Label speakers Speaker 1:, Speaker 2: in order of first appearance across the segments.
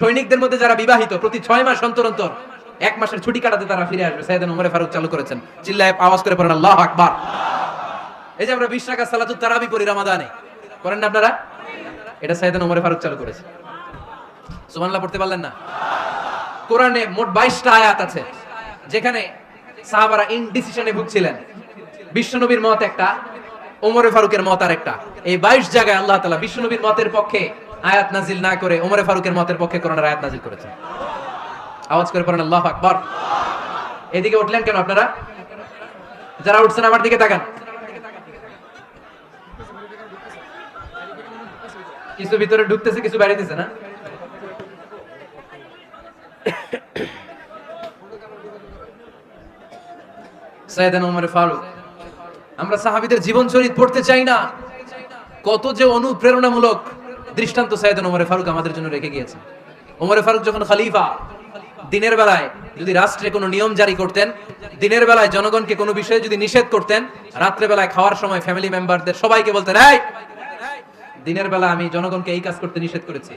Speaker 1: সৈনিকদের মধ্যে যারা বিবাহিত প্রতি 6 মাস অন্তর অন্তর 1 মাসের ছুটি কাটাতে তারা ফিরে আসবে। সাইয়েদনা ওমর ফারুক চালু করেছেন। চিল্লায় আওয়াজ করে পড়েন আল্লাহু আকবার। এই যে আমরা 20 রাকাত সালাতুত তারাবি পড়ি রমাদানে, করেন না আপনারা? এটা সাইয়েদনা ওমর ফারুক চালু করেছে। সুবহানাল্লাহ পড়তে পারলেন না? কোরআনে মোট 22টা আয়াত আছে যেখানে সাহাবারা ইনডিসিশনে ভুগছিলেন। বিশ্বনবীর মত একটা, ওমর ফারুকের মত আরেকটা। এই 22 জায়গায় আল্লাহ তাআলা বিশ্বনবীর মতের পক্ষে আয়াত নাজিল না করে ওমর ফারুকের মতের পক্ষে কোরআনের আয়াত নাজিল করেছেন। আওয়াজ করে পড়েন আল্লাহু আকবার। এদিকে উঠলেন কেন আপনারা? যারা উঠছেন আমার দিকে তাকান। কিছু ভিতরে ঢুকতেছে, কিছু বাইরেতেছে না? সাইয়েদনা ওমর ফারুক, আমরা সাহাবীদের জীবন চরিত পড়তে চাই না, কত যে অনুপ্রেরণামূলক দৃষ্টান্ত সাইয়েদনা ওমর ফারুক আমাদের জন্য রেখে গিয়েছে। ওমর ফারুক যখন খলিফা, দিনের বেলায় যদি রাষ্ট্রে কোনো নিয়ম জারি করতেন, দিনের বেলায় জনগণকে কোনো বিষয়ে যদি নিষেধ করতেন, রাত্রে বেলায় খাওয়ার সময় ফ্যামিলি মেম্বারদের সবাইকে বলতেন, এই দিনের বেলা আমি জনগণকে এই কাজ করতে নিষেধ করেছি,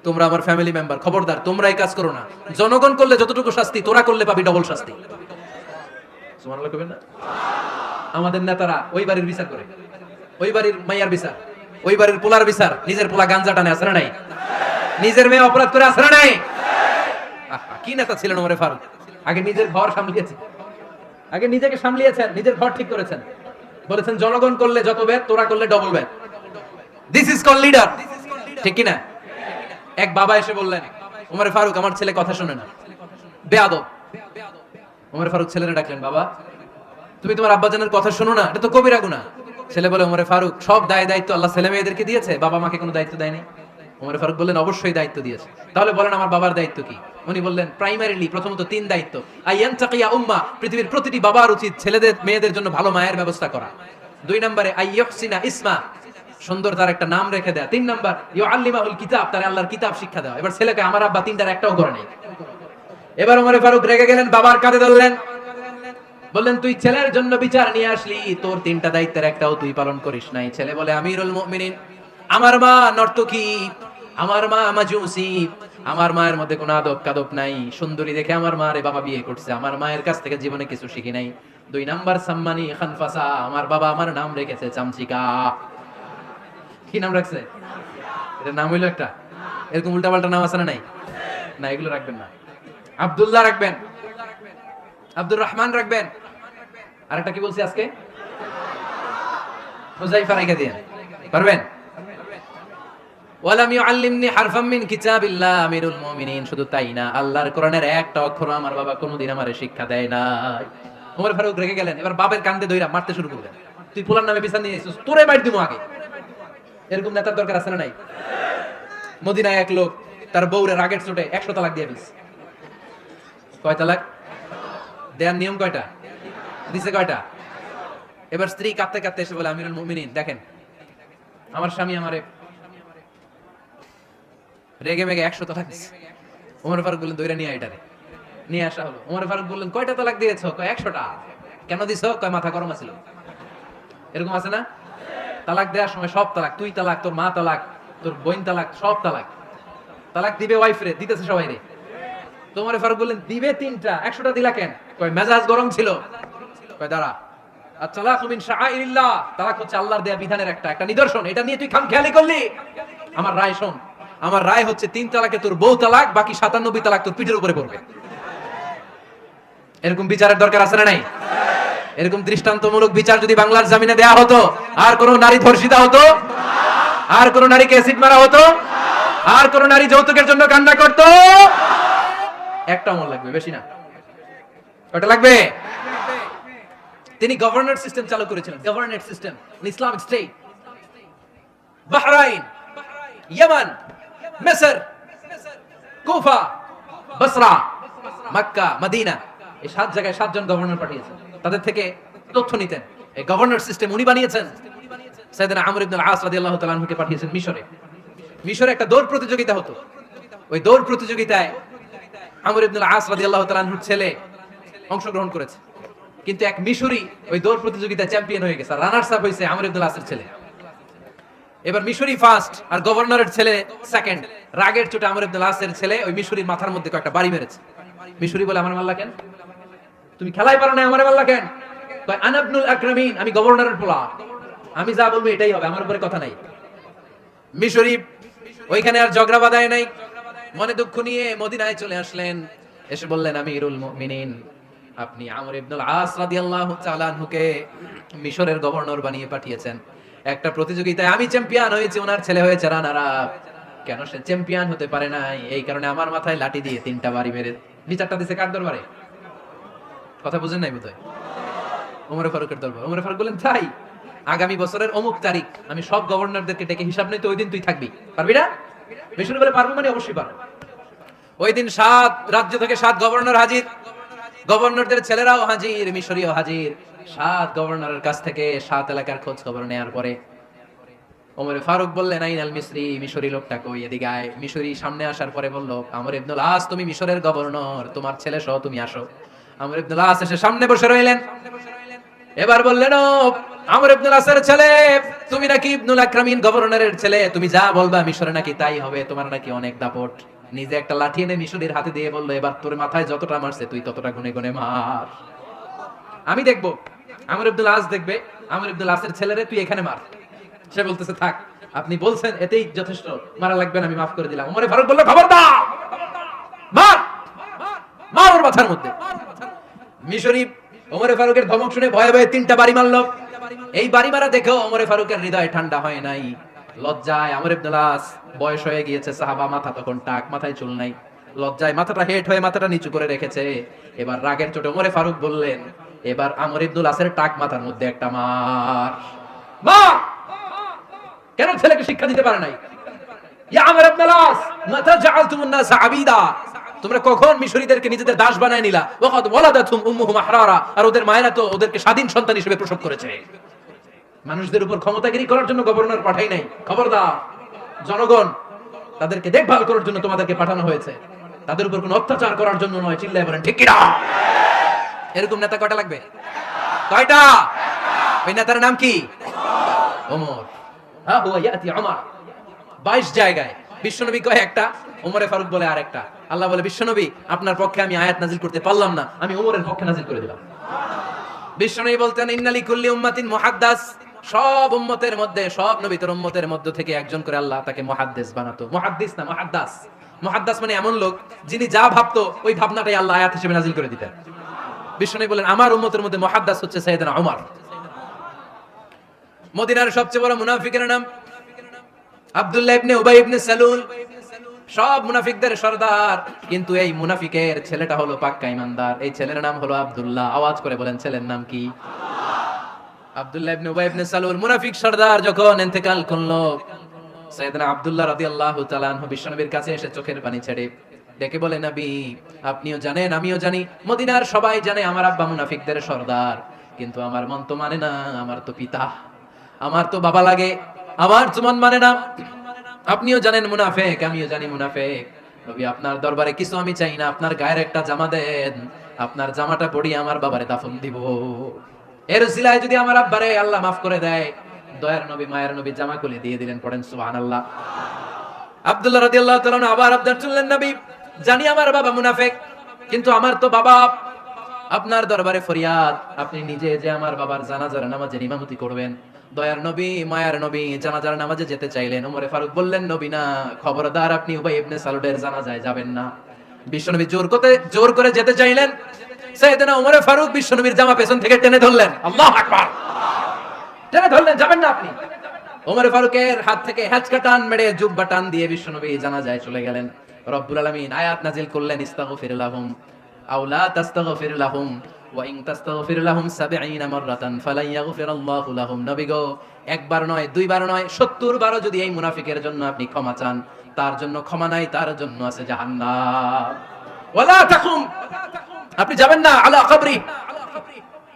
Speaker 1: তোমরা আমার ফ্যামিলি মেম্বার, খবরদার তোমরা এই কাজ করো না। জনগণ করলে যতটুকু শাস্তি, তোরা করলে পাবি ডবল শাস্তি। সুবহানাল্লাহ কইবেন না? আমাদের নেতারা ওই বাড়ির বিচার করে, ওই বাড়ির মাইয়ার বিচার, ওই বাড়ির পোলার বিচার, নিজের পোলা গাঞ্জা টানে, আছে না নাই? নিজের মেয়ে অপরাধ করে, আছে না নাই? কি নেতা ছিলেন ওমর ফারুক! আগে নিজের ঘর সামলিয়েছেন, আগে নিজেকে সামলিয়েছেন, নিজের ঘর ঠিক করেছেন। বলেছেন জনগণ করলে যত ব্যাড, তোরা করলে double bad. This is call leader, ঠিক কি না? এক বাবা এসে বললেন, ওমর ফারুক আমার ছেলে কথা শুনে না, বেয়াদব। ওমর ফারুক ছেলেরে ডাকলেন, বাবা তুমি তোমার আব্বাজানের কথা শোনো না, এটা তো কবিরা গুনাহ। ছেলে বলে, ওমর ফারুক সব দায়িত্ব আল্লাহ ছেলে মেয়েদেরকে দিয়েছে, বাবা মাকে কোনো দায়িত্ব দেয়নি। ওমর ফারুক বললেন, অবশ্যই দায়িত্ব দিয়েছে। তাহলে বলেন আমার বাবার দায়িত্ব কি? উনি বললেন, প্রাইমারিলি প্রথমত 3 দায়িত্ব। আইয়ানতাকিয়া উম্মাহ, পৃথিবীর প্রতিটি বাবার উচিত ছেলেদের মেয়েদের জন্য ভালো মায়ের ব্যবস্থা করা। 2 নম্বরে আইয়ুহসিনা ইসমা, সুন্দর তার একটা নাম রেখে দেয়া। 3 নাম্বার ইউআল্লিমাহুল কিতাব, তার আল্লাহর কিতাব শিক্ষা দেওয়া। এবার ছেলেকে আমার আব্বা 3টার একটাও করে নাই। এবার ওমর ফারুক রেগে গেলেন, বাবার কাঁধে ধরলেন, বললেন তুই ছেলের জন্য বিচার নিয়ে আসলি, তোর 3টা দায়িত্বের একটাও তুই পালন করিস নাই। ছেলে বলে, আমিরুল মুমিনিন, আমার মা নর্তকী, আমার মা মাজুসি, আমার মায়ের মধ্যে কোনো আদব কাদব নাই, সুন্দরী দেখে আমার মা রে বাবা বিয়ে করছে, আমার মায়ের কাছ থেকে জীবনে কিছু শিখি নাই। 2 নাম্বার সাম্মানি খানফাসা, আমার বাবা আমার নাম রেখেছে চামচিকা। কি নাম রাখছে? এটা নাম হইলো একটা? এরকম উল্টাপাল্টা নাম আছে না নাই? না, এগুলো রাখবেন না। আব্দুল্লাহ রাখবেন, আব্দুর রহমান রাখবেন, আর একটা কি বলছি আজকে? হুযাইফা রেখে দিয়েন, পারবেন? ওয়ালাম ইউআল্লিমনি হারফাম মিন কিতাবিল্লাহ, আমিরুল মুমিনিন। শুধু তাই না, আল্লাহর কোরআনের একটা অক্ষর আমার বাবা কোনোদিন আমারে শিক্ষা দেয় নাই। ওমর ফারুক রেগে গেলেন, এবার বাবার কান্দে ধইরা মারতে শুরু করলেন। তুই পোলার নামে বিচার নিয়ে এসেছিস, তোরে মার দিমু আগে। এরকম নেতার দরকার আছে না নাই? মদিনায় এক লোক তার বউরে রাগের চোটে 100 তালাক দিয়ে দিয়েছে। কয় তালাক দেয়ার নিয়ম কয়টা? দিছে কয়টা? এবার স্ত্রী কাঁদতে কাঁদতে এসে বলে, আমিরুল মুমিনিন দেখেন, আমার স্বামী আমারে রেগে মেগে 100 তালাক দিছে। ওমর ফারুক বললেন, দইরা নিয়ে এটারে নিয়ে আসা হলো। ওমর ফারুক বললেন, কয়টা তালাক দিয়েছো? কয় 100টা। কেন দিছো? কয় মাথা গরম ছিল। এরকম আছে না? তালাক দেওয়ার সময় সব তালাক, তুই তালাক, তোর মা তালাক, তোর বোন তালাক, সব তালাক। তালাক দিবে ওয়াইফ রে, দিতেছে সবাই রে। তোমার ফারুক বললেন, দিবে 3টা, 100টা দিলা কেন? কয় মেজাজ গরম ছিল। কয় দাঁড়া, আত-তালাকু মিন শাআইরিল্লাহ, তালাক হচ্ছে আল্লাহর দেয়া বিধানের একটা নিদর্শন, এটা নিয়ে তুই খামখেয়ালি করলি। আমার রায় শোন, আমার রায় হচ্ছে 3 তালাকে তোর বউ তালাক, বাকি 97 তালাক তোর পিঠের উপরে পড়বে। এরকম বিচারের দরকার আছে না নাই? এরকম দৃষ্টান্তমূলক বিচার যদি বাংলার জমিনে দেয়া হতো, আর কোন নারী ধর্ষিতা হতো, আর কোন নারীকে অ্যাসিড মারা হতো, আর কোন নারী যৌতুকের জন্য কান্না করত? একটা মন লাগবে, বেশি না। কয়টা লাগবে? তিনি গভর্নর সিস্টেম চালু করেছিলেন, governor system, Islamic state. Bahrain, Yemen, মিসর, কুফা, বসরা, মক্কা, মদিনা, এই 7 জায়গায় 7 জন গভর্নর পাঠিয়েছেন। তাদের থেকে তথ্য নিতেন। এই গভর্নর সিস্টেম উনি বানিয়েছেন। সাইয়েদনা আমর ইবনে আল-আস রাদিয়াল্লাহু তাআলা আনহুকে পাঠিয়েছেন মিশরে। মিশরে একটা দৌড় প্রতিযোগিতা হতো। ওই দৌড় প্রতিযোগিতায় আমর ইবনে আল-আস রাদিয়াল্লাহু তাআলা আনহুর ছেলে অংশগ্রহণ করেছে, কিন্তু এক মিশরি ওই দৌড় প্রতিযোগিতায় চ্যাম্পিয়ন হয়ে গেছে। রানার্স আপ হয়েছে আমর ইবনে আল-আসের ছেলে। এবার মিশরি ফার্স্ট আর গভর্নরের ছেলে সেকেন্ড। রাগের চোটে আমর ইবনুল আসের ছেলে ওই মিশরির মাথার মধ্যে কয়েকটা বাড়ি মেরেছে। মিশরি বলে, আমার মাল্লা কেন? তুমি খেলাই পারো না, আমারে মাল্লা কেন? কয় আনা ইবনুল আকরামিন, আমি গভর্নরের পোলা, আমি যা বলবো এটাই হবে, আমার উপরে কথা নাই। মিশরি ওইখানে আর ঝগড়া বাঁধায় নাই, মনে দুঃখ নিয়ে মদিনায় চলে আসলেন। এসে বললেন, আমিরুল মুমিনিন, আপনি আমর ইবনুল আস রাদিয়াল্লাহু তাআলা আনহুকে মিশরের গভর্নর বানিয়ে পাঠিয়েছেন। একটা প্রতিযোগিতায় আমি চ্যাম্পিয়ন হয়েছি, ওনার ছেলে হয়েছে রানার আপ। কেন সে চ্যাম্পিয়ন হতে পারে নাই? এই কারণে আমার মাথায় লাঠি দিয়ে 3টা বাড়ি মেরে বিচারটা দিছে কার দরবারে? কথা বুঝেন নাই বোধহয়? ওমর ফারুকের দরবার। ওমর ফারুক বলেন, তাই আগামী বছরের অমুক তারিখ আমি সব গভর্নরদেরকে ডেকে হিসাব নেই, তো ওই দিন তুই থাকবি, পারবি না? মিশরি বলে, পারবো মানে অবশ্যই পারবো। ওই দিন 7 রাজ্য থেকে 7 গভর্নর হাজির, গভর্নরদের ছেলেরাও হাজির, মিশরীয় হাজির। 7 গভর্নরের কাছ থেকে 7 এলাকার খোঁজ খবর নেয়ার পরে ওমর ফারুক বললেন, আইনাল মিসরি, মিশরি লোকটা কই, এদিকে আয়। মিশরি সামনে আসার পরে বলল, আমর ইবনুল আস, তুমি মিশরের গভর্নর, তোমার ছেলে সহ তুমি আসো। আমর ইবনুল আস এসে সামনে বসে রইলেন। এবার বললেন, ও আমর ইবনুল আসের ছেলে, তুমি নাকি ইবনুল আকরামিন গভর্নরের ছেলে, তুমি যা বলবা মিশরে নাকি তাই হবে, তোমার নাকি অনেক দাপট। নিজে একটা লাঠি এনে মিশরীর হাতে দিয়ে বলল, এবার তোর মাথায় যতটা মারছে তুই ততটা গুনে গুনে মার, আমি দেখবো। আমর ইবনুল আস দেখবে, আমর ইবনুল আসের ছেলেরে তুই এখানে মার। সে বলতেছে, থাক, আপনি বলছেন এতেই যথেষ্ট, মারা লাগবে না, আমি মাফ করে দিলাম। ওমর ফারুক বলল, খবরদার, মার, মার ওর মাথার মধ্যে। মিশরি ওমর ফারুকের ধমক শুনে ভয়ে ভয়ে 3টা বাড়ি মারলো। এই বাড়ি মারা দেখেও ওমর ফারুকের হৃদয় ঠান্ডা হয় নাই। লজ্জায় আমর ইবনুল আস, বয়স হয়ে গিয়েছে, সাহাবা, মাথা তখন টাক, মাথায় চুল নাই, লজ্জায় মাথাটা হেট হয়ে মাথাটা নিচু করে রেখেছে। এবার রাগের চোটে ওমর ফারুক বললেন, এবার আমর ইবনুল আসের টাক মাথার মধ্যে একটা মার। মা কেন ছেলেকে শিক্ষা দিতে পারে নাই? ইয়া আমর ইবনুল আস, মাতা জাআলতুমুন নাস আবিদা, তোমরা কখন মিশরীদেরকে নিজেদের দাস বানায় নিলা? ওয়াকাদ ওয়ালাদাতুম উম্মুহুম আহরারা, আর ওদের মায়েরা তো ওদেরকে স্বাধীন সন্তান হিসেবে প্রসব করেছে। মানুষদের উপর ক্ষমতাগিরি করার জন্য গভর্নর পাঠাই নাই। খবরদার, জনগণ, তাদেরকে দেখভাল করার জন্য তোমাদেরকে পাঠানো হয়েছে, তাদের উপর কোনো অত্যাচার করার জন্য নয়। চিল্লায় বলেন ঠিক কি না? এরকম নেতা কয়টা লাগবে? কয়টা? ওই নেতার নাম কি? ওমর। হ্যাঁ, হুয়া ইয়াতি ওমর। 22 জায়গায় বিশ্বনবী কয় একটা, ওমরে ফারুক বলে আরেকটা। আল্লাহ বলে, বিশ্বনবী, আপনার পক্ষে আমি আয়াত নাজিল করতে পারলাম না, আমি ওমরের পক্ষে নাজিল করে দিলাম। বিশ্বনবী বলতেন, ইন্নালি কুল্লি উম্মাতিন মুহাদ্দাস, সব উম্মতের মধ্যে, সব নবীর উম্মতের মধ্য থেকে একজন করে আল্লাহ তাকে মুহাদ্দিস বানাতো। মুহাদ্দিস না, মুহাদ্দাস। মুহাদ্দাস মানে এমন লোক যিনি যা ভাবতো ওই ভাবনাটাই আল্লাহ আয়াত হিসেবে নাজিল করে দিতেন। বিশ্বনবী বলেন, আমার উম্মতের মধ্যে মুহাদ্দাস হচ্ছে সাইয়েদনা ওমর। মদিনার সবচেয়ে বড় মুনাফিকের নাম আব্দুল্লাহ ইবনে উবাই ইবনে সালুল, সব মুনাফিকদের সরদার, কিন্তু এই মুনাফিকের ছেলেটা হলো পাক্কা ঈমানদার। এই ছেলের নাম হলো আব্দুল্লাহ। আওয়াজ করে বলেন, ছেলের নাম কি? আব্দুল্লাহ ইবনে উবাই ইবনে সালুল। মুনাফিক সরদার যখন ইন্তেকাল করলো, সাইয়েদনা আব্দুল্লাহ রাদিয়াল্লাহু তাআলা আনহু বিশ্বনবীর কাছে এসে চোখের পানি ছেড়ে ডেকে বলে, নবী, আপনিও জানেন, আমিও জানি, মদিনার সবাই জানে আমার আব্বা মুনাফিকদের সরদার, কিন্তু আমার মন তো মানে না, আমার তো পিতা, আমার তো বাবা লাগে, আমার জুমান মানে না। আপনিও জানেন মুনাফিক, আমিও জানি মুনাফিক। নবী, আপনার দরবারে কিছু আমি চাই না, আপনার গায়ের একটা জামা দেন, আপনার জামাটা পরিয়ে আমার বাবারে দাফন দিব। এর উসিলায় যদি আমার আব্বারে আল্লাহ মাফ করে দেয়, দয়ার নবী, মায়ের নবী জামা খুলে দিয়ে দিলেন। পড়েন সুবহানাল্লাহ। আব্দুল্লাহ রাদিয়াল্লাহু তাআলা আবার আবদার করলেন, নবী, জানি আমার বাবা মুনাফিক, কিন্তু আমার তো বাবা, আপনার দরবারে ফরিয়াদ, আপনি নিজে যে আমার বাবার জানাজার নামাজের ইমামতি করবেন। দয়ার নবী, মায়ার নবী জানাজার নামাজে যেতে চাইলেন। ওমরে ফারুক বললেন, নবী না, খবরদার, আপনি উবাই ইবনে সালুলের জানাজায় যাবেন না। বিশ্বনবী জোর করে যেতে চাইলেন। সাইয়েদনা ওমরে ফারুক বিশ্বনবীর জামা পেছন থেকে টেনে ধরলেন। আল্লাহু আকবার। টেনে ধরলেন, যাবেন না আপনি। ওমরে ফারুকের হাত থেকে হ্যাচকা টান মেরে জুব্বা টান দিয়ে বিশ্বনবী জানাজায় চলে গেলেন। রব্বুল আলামিন আয়াত নাজিল করলেন, ইস্তাগফির লাহুম আও লা তাস্তাগফির লাহুম ওয়া ইন তাস্তাগফির লাহুম ৭০ মাররাতান ফালান ইয়াগফিরাল্লাহু লাহুম। নবী গো, একবার নয়, দুইবার নয়, ৭০ বারও যদি এই মুনাফিকের জন্য আপনি ক্ষমা চান, তার জন্য ক্ষমা নাই, তার জন্য আছে জাহান্নাম। ওয়ালা তাকুম, আপনি যাবেন না আলা কবরি,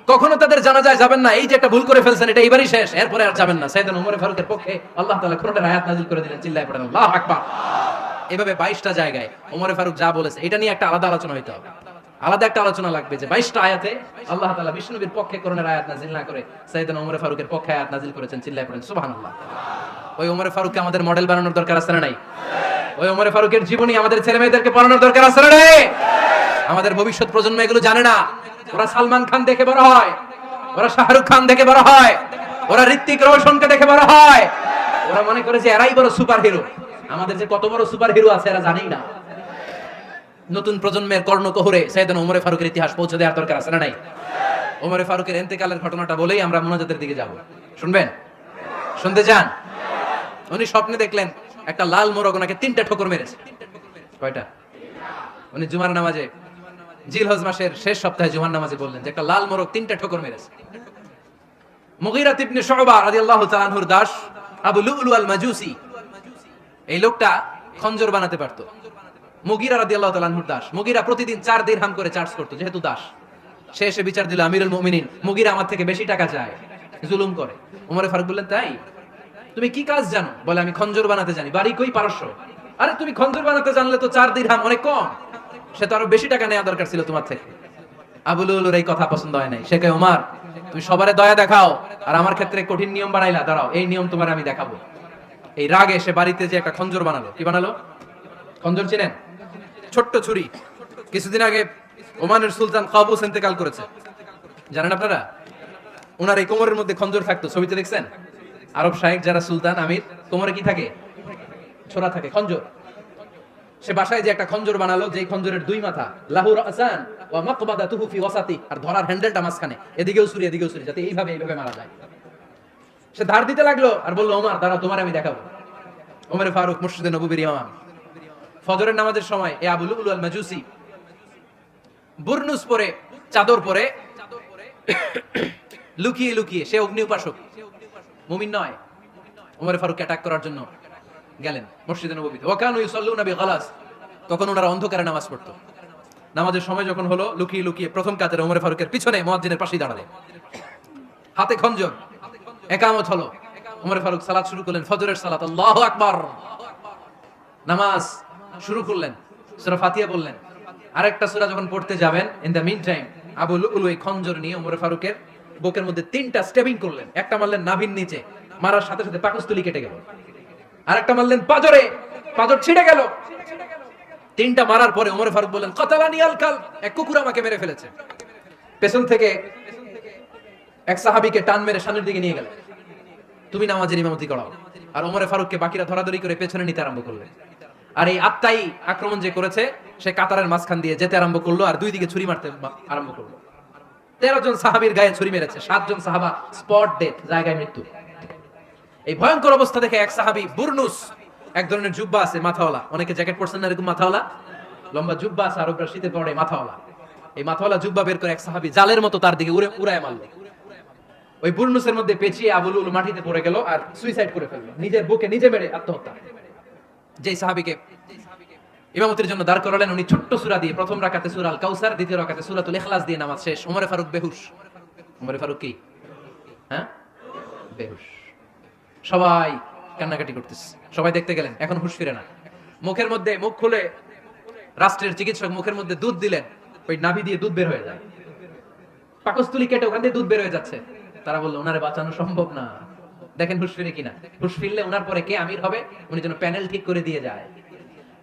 Speaker 1: কখনো তাদের জানাজায় যাবেন না। এই যে একটা ভুল করে ফেলছেন, এটা এবারই শেষ, এরপরে আর যাবেন না। সাইয়েদনা ওমর ফারুকের পক্ষে আল্লাহ তাআলা কোরআনের আয়াত নাযিল করে দিলেন। চিল্লায় পড়েন আল্লাহু আকবার। এভাবে 22টা জায়গায় ওমর ফারুক যা বলেছে, এটা নিয়ে একটা আলাদা আলোচনা হইতে হবে, আলাদা একটা আলোচনা লাগবে যে 22টা আয়াতে আল্লাহ তাআলা বিশ্বনবীর পক্ষে কোরআনের আয়াত নাযিল না করে সাইয়েদনা ওমর ফারুকের পক্ষে আয়াত নাযিল করেছেন। চিল্লায় পড়েন সুবহানাল্লাহ। ওই ওমরে ফারুককে আমাদের মডেল বানানোর দরকার আছে না নাই? ওই ওমরে ফারুকের জীবনী আমাদের ছেলে মেয়েদেরকে পড়ানোর দরকার আছে না নাই? আমাদের ভবিষ্যৎ প্রজন্ম এগুলো জানে না। ওরা সালমান খান দেখে বড় হয়, ওরা শাহরুখ খান দেখে বড় হয়, ওরা ঋত্বিক রোশনকে দেখে বড় হয়। ওরা মনে করে যে এরাই বড় সুপার হিরো। আমাদের যে কত বড় সুপার হিরো আছে এরা জানেই না। নতুন প্রজন্মের কর্ণকোহরে সাইয়েদনা ওমরে ফারুকের ইতিহাস পৌঁছে দেওয়ার দরকার আছে না নাই? ওমরে ফারুকের ইন্তেকালের ঘটনাটা বলেই আমরা মুনাজাতের দিকে যাব। শুনবেন? শুনতে চান? উনি স্বপ্নে দেখলেন একটা লাল মোরগ ওনাকে 3টা ঠোকর মেরেছে। কয়টা? উনি জুমার নামাজে, জিলহজ মাসের শেষ সপ্তাহে জুমার নামাজে বললেন যে একটা লাল মোরগ 3টা ঠোকর মেরেছে। মুগীরা ইবনে শুবা রাদিয়াল্লাহু তাআলা আনহুর দাস আবু লুলু আল মাজুসি, এই লোকটা খঞ্জর বানাতে পারতো। মুগীরা রাদিয়াল্লাহু তাআলা আনহুর দাস। মুগীরা প্রতিদিন 4 দিরহাম করে চার্জ করতো, যেহেতু দাস। সে এসে বিচার দিল, আমিরুল মুমিনিন, মুগীরা আমার থেকে বেশি টাকা চায়, জুলুম করে। ওমরে ফারুক বললেন, তাই? তুমি কি কাজ জানো? বলে, আমি খঞ্জর বানাতে জানি। বাড়ি কই? পারস্য। আরে তুমি খঞ্জর বানাতে জানলে তো 4 দিরহাম অনেক কম, সে তো আরো বেশি টাকা নেওয়া দরকার ছিল তোমার থেকে। আবু লুলুর এই কথা পছন্দ হয় নাই। সে কয়, ওমর তুমি সবারে দয়া দেখাও আর আমার ক্ষেত্রে কঠিন নিয়ম বানাইলা, দাঁড়াও এই নিয়ম তোমার আমি দেখাবো। এই রাগে সে বাড়িতে যে একটা খঞ্জর বানালো। কি বানালো? খঞ্জর চিনেন? ছোট্ট ছুরি। কিছুদিন আগে ওমানের সুলতান কাবুস ইন্তেকাল করেছে, জানেন আপনারা? ওনার এই কোমরের মধ্যে খঞ্জর থাকতো, ছবিতে দেখছেন? আরব শাহেক যারা সুলতান আমির, কোমরে কি থাকে? ছোরা থাকে, খঞ্জর। সে বাসায় যে একটা খঞ্জর বানালো, যে খঞ্জরের 2 মাথা, লাহু রাসান ওয়া মাকবাদাতুহু ফি ওয়াসাতি, আর ধরার হ্যান্ডেলটা মাঝখানে, এদিকেও ছুরি এদিকেও ছুরি, যাতে এইভাবে মারা যায়। সে ধার দিতে লাগলো আর বলল, ওমর দাঁড়াও তোমার আমি দেখাবো। ওমরে ফারুক মসজিদে নববীর ইমাম, ফজরের নামাজের সময় এই আবু লুলু আল মাজুসি বুরনুস পরে, চাদর পরে, লুকিয়ে লুকিয়ে, সে অগ্নি উপাসক, মুমিন নয়। ওমরে ফারুক অ্যাটাক করার জন্য গেলেন মসজিদে নববীতে। ওয়াকানু ইউসাল্লুনা বিগালাস, তখন ওনারা অন্ধকারে নামাজ পড়তো। নামাজের সময় যখন হলো, লুকিয়ে লুকিয়ে প্রথম কাতারে ওমরে ফারুকের পিছনে মুয়াজ্জিনের পাশেই দাঁড়ালেন, হাতে খঞ্জর। ইকামত হলো, ওমরে ফারুক সালাত শুরু করলেন, ফজরের সালাত, আল্লাহু আকবার। নামাজ শুরু করলেন, সূরা ফাতিহা বললেন। আরেকটা সূরা যখন পড়তে যাবেন, in the mean time Abu Lulu এই খঞ্জর নিয়ে ওমরে ফারুকের বুকের মধ্যে 3টা স্টেবিং করলেন। একটা মারলেন নাভির নিচে, মারার সাথে সাথে পাকস্থলী কেটে গেল। আরেকটা মারলেন পাজরে, পাজর ছিঁড়ে গেল। 3টা মারার পরে ওমরে ফারুক বললেন, কাতালানি আল কালব, এক কুকুর আমাকে মেরে ফেলেছে। পেছন থেকে এক সাহাবীকে টান মেরে সামনের দিকে নিয়ে গেলেন, তুমি নামাজের ইমামতি করাও। আর ওমরে ফারুককে বাকিরা ধরাধরি করে পেছনে নিতে আরম্ভ করলেন। আর এই আত্মাই আক্রমণ যে করেছে, সে কাতারের মাঝখান দিয়ে যেতে আরম্ভ করলো আর 2 দিকে ছুরি মারতে আরম্ভ করলো। 13 জন সাহাবীর গায়ে ছুরি মেরেছে, 7 জন সাহাবা স্পট ডেথ, জায়গায় মৃত্যু। এই ভয়ঙ্কর অবস্থা দেখে এক সাহাবী বুরনুস, এক ধরনের জুব্বা আছে মাথাওয়ালা, অনেকে জ্যাকেট পরছেন না এরকম মাথাওয়ালা, লম্বা জুব্বা আছে, আরবরা শীতে পরে মাথাওয়ালা। এই মাথাওয়ালা জুব্বা বের করে এক সাহাবী জালের মতো তার দিকে উড়ায় মারল। ওই বুরনুসের মধ্যে পেঁচিয়ে আবু লুলু মাটিতে পড়ে গেল আর সুইসাইড করে ফেলল, নিজের বুকে নিজে মেরে আত্মহত্যা। যেই সাহাবীকে ইমামতির জন্য দাঁড় করালেন, উনি ছোট্ট সূরা দিয়ে, প্রথম রাকাতে সূরা আল কাউসার, দ্বিতীয় রাকাতে সূরাতুল ইখলাস দিয়ে নামাজ শেষ। ওমরে ফারুক বেহুশ। ওমরে ফারুক কি? হ্যাঁ, বেহুশ। সবাই কান্নাকাটি করতেছে, সবাই দেখতে গেলেন, এখন হুঁশ ফিরে না। মুখের মধ্যে, মুখ খুলে রাষ্ট্রের চিকিৎসক মুখের মধ্যে দুধ দিলেন, ওই নাভি দিয়ে দুধ বের হয়ে যায়, পাকস্থলী কেটে ওখান দিয়ে দুধ বের হয়ে যাচ্ছে। তারা বললো, ওনারে বাঁচানো সম্ভব না, দেখেন হুঁশ ফিরে কিনা। হুঁশ ফিরলে ওনার পরে কে আমির হবে, উনি যেন প্যানেল ঠিক করে দিয়ে যায়।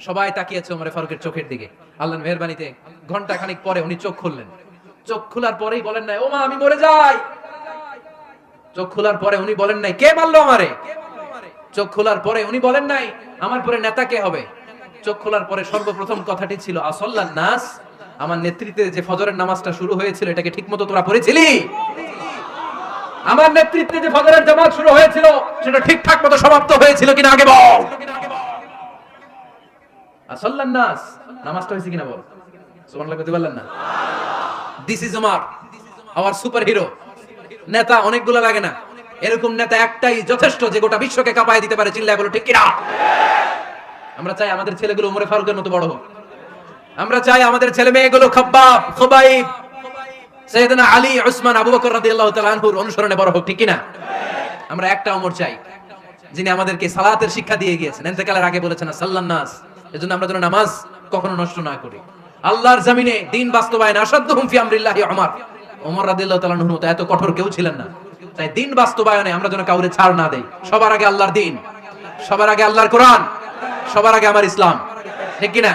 Speaker 1: সবাই তাকিয়েছে ওমরে ফারুকের চোখের দিকে। আল্লাহর মেহেরবানিতে ঘন্টা খানিক পরে উনি চোখ খুললেন। চোখ খোলার পরেই বলেন নাই, ও মা আমি মরে যাই। চোখ খোলার পরে উনি বলেন নাই, কে মারলো আমারে। চোখ খোলার পরে উনি বলেন নাই, আমার পরে নেতা কে হবে। চোখ খোলার পরে সর্বপ্রথম কথাটি ছিল, আসল্লান নাস, আমার নেতৃত্বে যে ফজরের নামাজটা শুরু হয়েছিল, এটাকে ঠিকমতো তোরা পড়েছিলি? আমার নেতৃত্বে যে ফজরের জামাত শুরু হয়েছিল, সেটা ঠিকঠাক মতো সমাপ্ত হয়েছিল কিনা আগে বল। আসল্লান নাস, নামাজটা হয়েছে কিনা বল। সুবহানাল্লাহ কইতে পারলেন না? This is Omar, hour super hero. নেতা অনেকগুলো লাগে না, এরকম নেতা একটাই যথেষ্ট, যে গোটা বিশ্বকে কাঁপায় দিতে পারে। চিল্লায় বলো ঠিক কিনা? আমরা চাই আমাদের ছেলেগুলো ওমরে ফারুকের মতো বড় হোক। আমরা চাই আমাদের ছেলে মেয়েগুলো খাব্বাব, খুবাইব, সাইয়েদনা আলী, উসমান, আবু বকর রাদিয়াল্লাহু তাআলা আনহুর অনুসরণে বড় হোক, ঠিক কিনা? আমরা একটা ওমর চাই, যিনি আমাদেরকে সালাতের শিক্ষা দিয়ে গিয়েছেন, ইন্তেকালের আগে বলেছেন সাল্লান নাস। এজন্য আমরা যেন নামাজ কখনো নষ্ট না করি। আল্লাহর জমিনে দ্বীন বাস্তবায়ন, আসাদুহুম ফি আমরিল্লাহি ওমর। ওমর রাদিয়াল্লাহু তাআলা আনহুর মতো এত কঠোর কেউ ছিলেন না। তাই দ্বীন বাস্তবায়নে আমরা যেন কাউরে ছাড় না দেই। সবার আগে আল্লাহর দ্বীন, সবার আগে আল্লাহর কোরআন, সবার আগে আমার ইসলাম, ঠিক কিনা?